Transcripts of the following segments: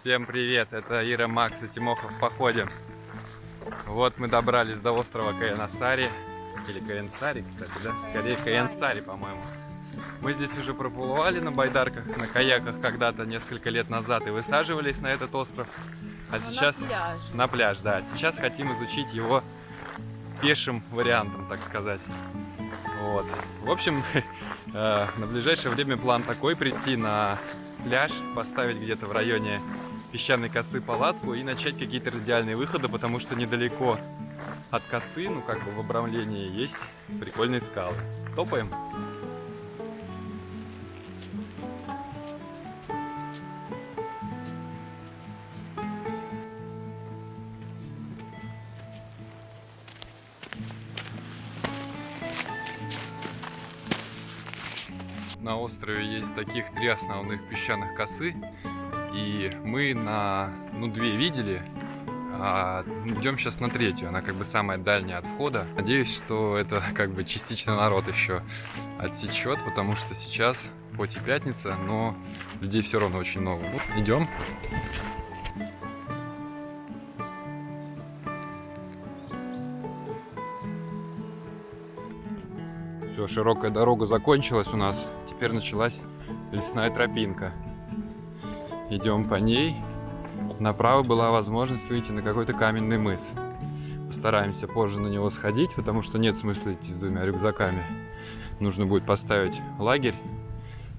Всем привет, это Ира, Макс и Тимоха в походе. Вот мы добрались до острова Каянсари. Или Каянсари, кстати, да? Скорее Каянсари, по-моему. Мы здесь уже проплывали на байдарках, на каяках когда-то несколько лет назад и высаживались на этот остров. А сейчас на пляж, да. Сейчас хотим изучить его пешим вариантом, так сказать. Вот. В общем, на ближайшее время план такой: прийти на пляж, поставить где-то в районе песчаной косы палатку и начать какие-то радиальные выходы, потому что недалеко от косы, ну как бы в обрамлении, есть прикольные скалы. Топаем? На острове есть таких 3 основных песчаных косы, и мы на две видели, а идем сейчас на 3-ю, она как бы самая дальняя от входа. Надеюсь, что это как бы частично народ еще отсечет, потому что сейчас хоть и пятница, но людей все равно очень много. Ну, идем. Все, широкая дорога закончилась у нас. Теперь началась лесная тропинка. Идем по ней. Направо была возможность выйти на какой-то каменный мыс. Постараемся позже на него сходить, потому что нет смысла идти с 2 рюкзаками. Нужно будет поставить лагерь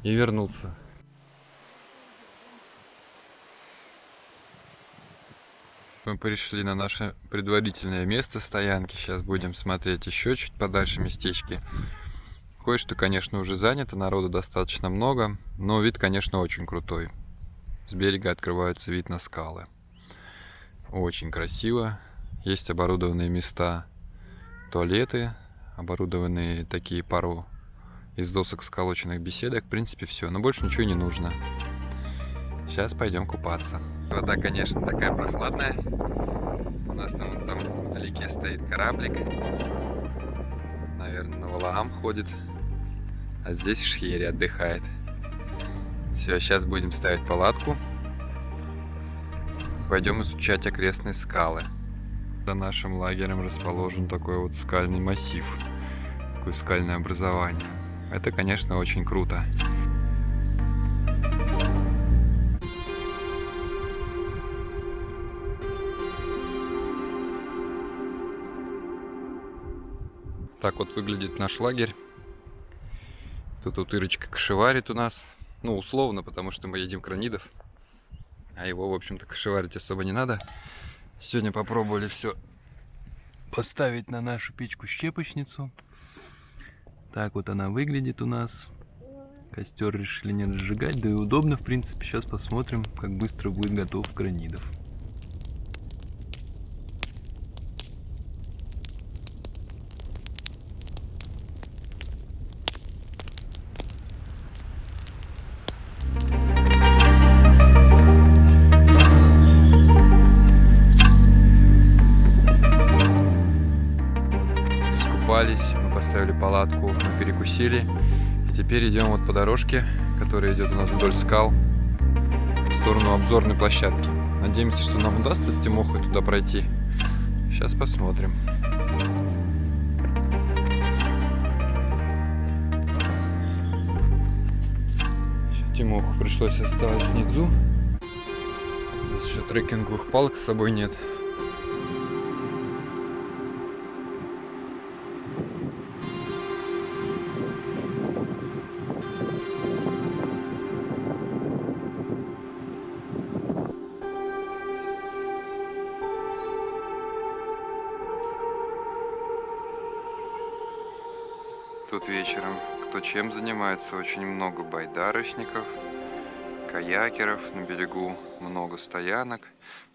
и вернуться. Мы пришли на наше предварительное место стоянки. Сейчас будем смотреть еще чуть подальше местечки. Кое-что, конечно, уже занято, народу достаточно много, но вид, конечно, очень крутой. С берега открывается вид на скалы. Очень красиво. Есть оборудованные места, туалеты, оборудованные такие пару из досок сколоченных беседок. В принципе, все, но больше ничего не нужно. Сейчас пойдем купаться. Вода, конечно, такая прохладная. У нас там вдалеке стоит кораблик. Наверное, на Валаам ходит. А здесь Шхери отдыхает. Все, сейчас будем ставить палатку. Пойдем изучать окрестные скалы. За нашим лагерем расположен такой вот скальный массив. Такое скальное образование. Это, конечно, очень круто. Так вот выглядит наш лагерь. Тут Ирочка кошеварит у нас. Ну, условно, потому что мы едим кранидов. А его, в общем-то, кошеварить особо не надо. Сегодня попробовали все поставить на нашу печку-щепочницу. Так вот она выглядит у нас. Костер решили не разжигать, да и удобно, в принципе. Сейчас посмотрим, как быстро будет готов кранидов. Мы поставили палатку, мы перекусили. И теперь идем вот по дорожке, которая идет у нас вдоль скал, в сторону обзорной площадки. Надеемся, что нам удастся с Тимохой туда пройти. Сейчас посмотрим. Тимоху пришлось оставить внизу. У нас еще трекинговых палок с собой нет. Тут вечером кто чем занимается, очень много байдарочников, каякеров, на берегу много стоянок,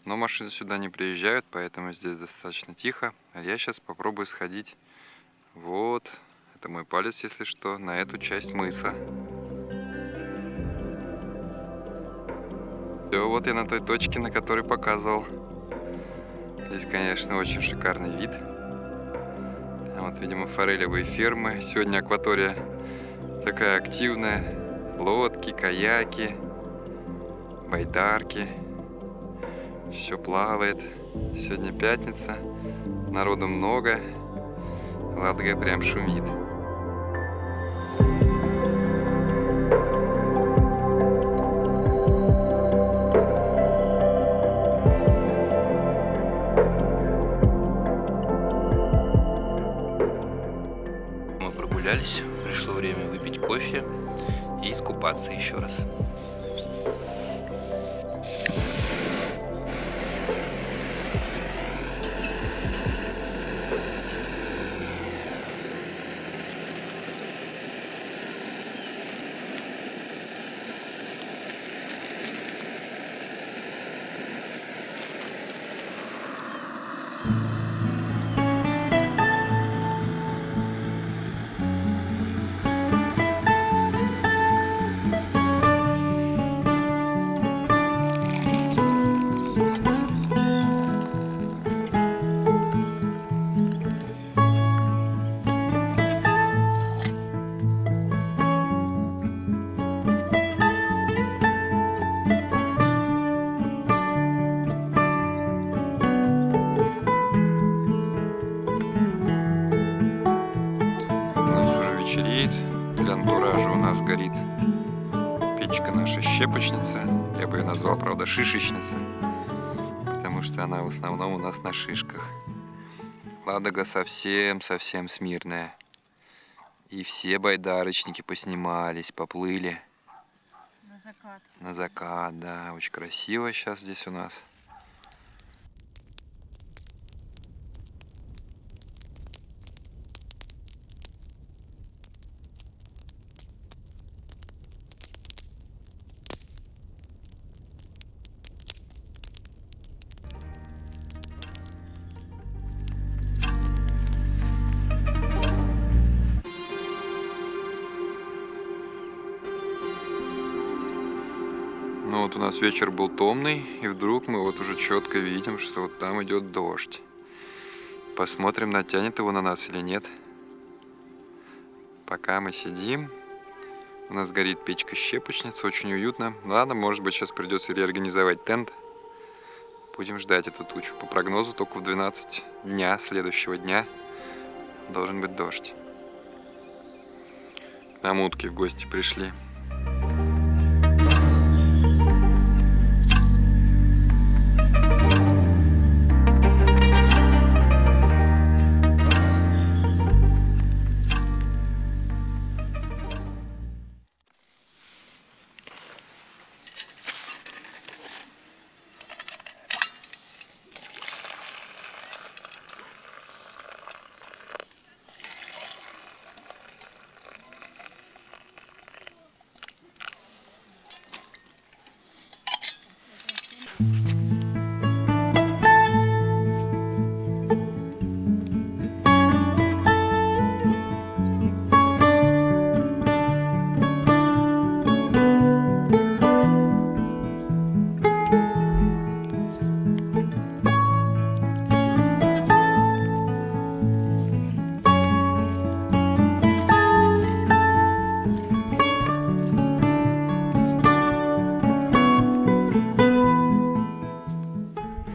но машины сюда не приезжают, поэтому здесь достаточно тихо. А я сейчас попробую сходить, вот, это мой палец, если что, на эту часть мыса. Все, вот я на той точке, на которой показывал. Здесь, конечно, очень шикарный вид. Вот, видимо, форелевые фермы. Сегодня акватория такая активная. Лодки, каяки, байдарки. Все плавает. Сегодня пятница. Народу много. Ладога прям шумит. Мы прогулялись, пришло время выпить кофе и искупаться еще раз. Вечереет. Для антуража у нас горит печка наша щепочница. Я бы ее назвал, правда, шишечница, потому что она в основном у нас на шишках. Ладога совсем смирная. И все байдарочники поснимались, поплыли. На закат. На закат, да. Очень красиво сейчас здесь у нас. Ну вот у нас вечер был томный, и вдруг мы вот уже четко видим, что вот там идет дождь. Посмотрим, натянет его на нас или нет. Пока мы сидим, у нас горит печка-щепочница, очень уютно. Ладно, может быть, сейчас придется реорганизовать тент. Будем ждать эту тучу. По прогнозу, только в 12 дня следующего дня должен быть дождь. К нам утки в гости пришли.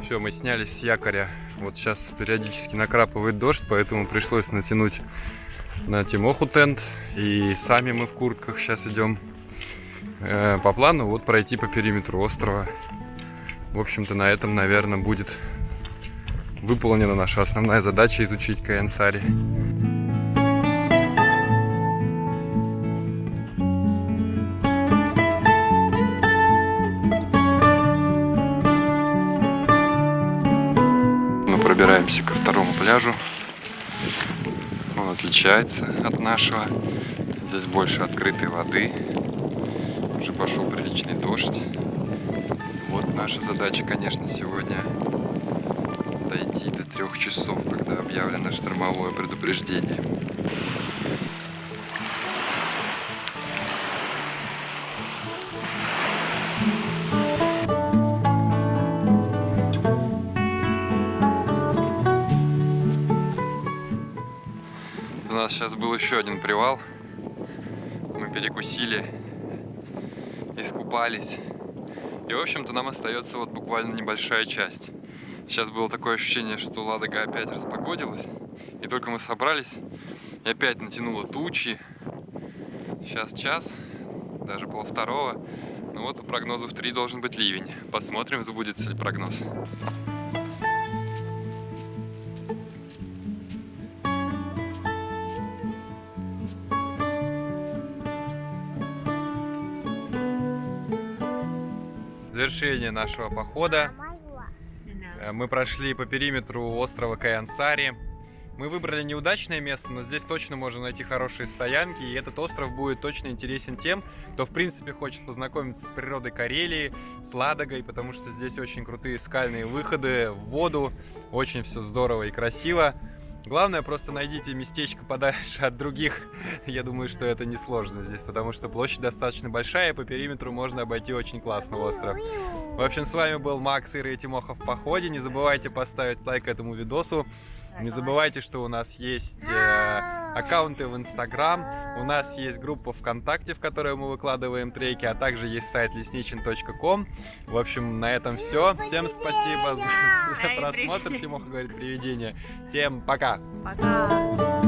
Все, мы снялись с якоря. Вот сейчас периодически накрапывает дождь, поэтому пришлось натянуть на Тимоху тент. И сами мы в куртках сейчас идем по плану вот пройти по периметру острова. В общем-то, на этом, наверное, будет выполнена наша основная задача — изучить Каянсари. Пробираемся ко второму пляжу. Он отличается от нашего. Здесь больше открытой воды. Уже пошел приличный дождь. Вот наша задача, конечно, сегодня дойти до 3 часов, когда объявлено штормовое предупреждение. У нас сейчас был еще один привал. Мы перекусили, искупались. И, в общем-то, нам остается вот буквально буквально небольшая часть. Сейчас было такое ощущение, что Ладога опять распогодилась. И только мы собрались, и опять натянуло тучи. Сейчас час, даже 1:30. Ну вот по прогнозу в 3 должен быть ливень. Посмотрим, сбудется ли прогноз. Завершение нашего похода. Мы прошли по периметру острова Каянсари. Мы выбрали неудачное место, но здесь точно можно найти хорошие стоянки, и этот остров будет точно интересен тем, кто в принципе хочет познакомиться с природой Карелии, с Ладогой, потому что здесь очень крутые скальные выходы в воду, очень все здорово и красиво. Главное, просто найдите местечко подальше от других. Я думаю, что это несложно здесь, потому что площадь достаточно большая, и по периметру можно обойти очень классно остров. В общем, с вами был Макс, Ира и Тимоха в походе. Не забывайте поставить лайк этому видосу. Не забывайте, что у нас есть аккаунты в Инстаграм, у нас есть группа ВКонтакте, в которой мы выкладываем треки, а также есть сайт leśnichin.com. В общем, на этом все. Всем спасибо за просмотр. Тимоха говорит привидение. Всем пока! Пока.